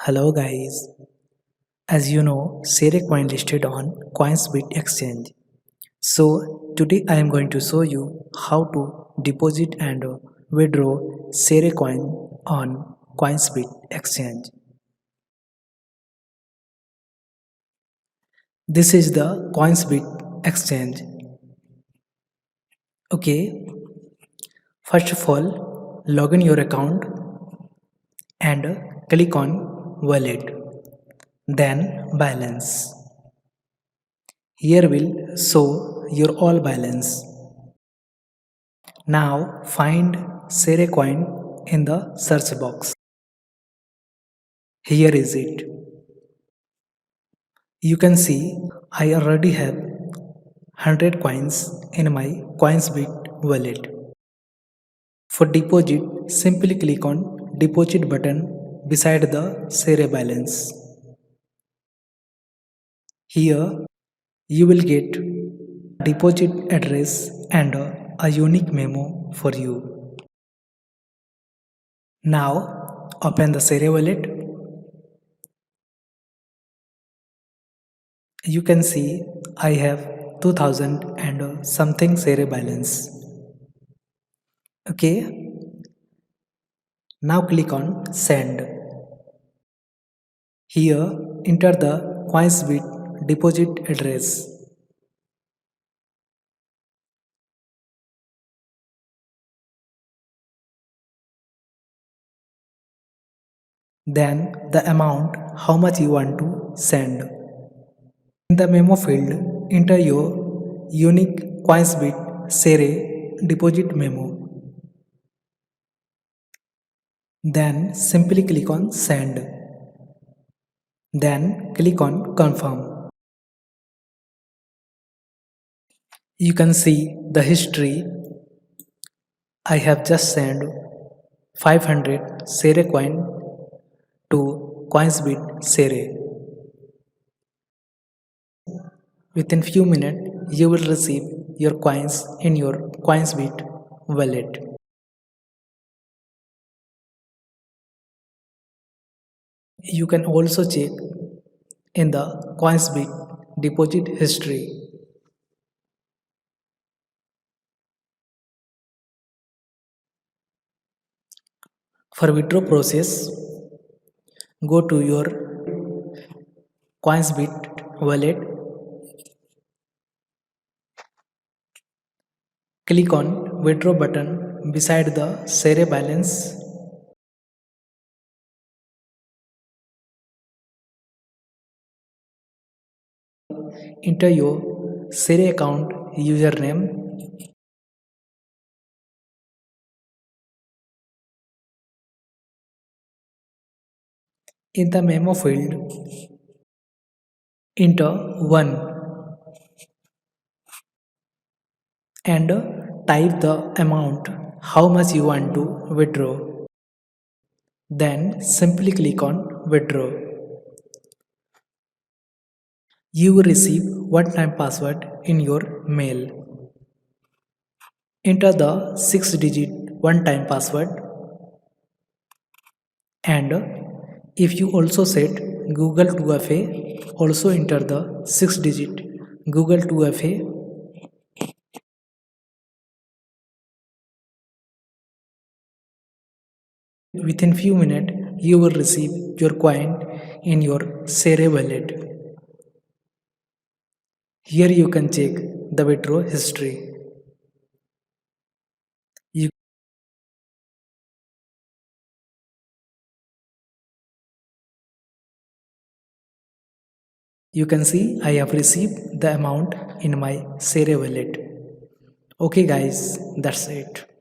Hello guys, as you know, SRY coin listed on Coinsbit exchange. So today I am going to show you how to deposit and withdraw SRY coin on Coinsbit exchange. This is the Coinsbit exchange. Okay, first of all, log in your account and click on wallet, then balance. Here will show your all balance. Now find SRY coin in the search box. Here is it. You can see I already have 100 coins in my Coinsbit wallet. For deposit, simply click on deposit button beside the SRY balance. Here you will get deposit address and a unique memo for you. Now open the SRY wallet. You can see I have 2000 and something SRY balance. Okay, now click on send. Here enter the Coinsbit deposit address. Then the amount how much you want to send. In the memo field, enter your unique Coinsbit SRY deposit memo. Then simply click on send. Then click on confirm. You can see the history. I have just sent 500 SRY coin to Coinsbit SRY. Within few minutes, you will receive your coins in your Coinsbit wallet. You can also check in the Coinsbit deposit history. For withdraw process, go to your Coinsbit wallet, click on withdraw button beside the SRY balance. Enter your SRY account username. In the memo field, enter 1 and type the amount how much you want to withdraw. Then simply click on withdraw. You will receive one-time password in your mail. Enter the 6-digit one-time password, and if you also set Google 2FA, also enter the 6-digit Google 2FA. Within few minutes, you will receive your coin in your SRY wallet. Here you can check the withdrawal history. You can see I have received the amount in my SRY wallet. Okay guys, that's it.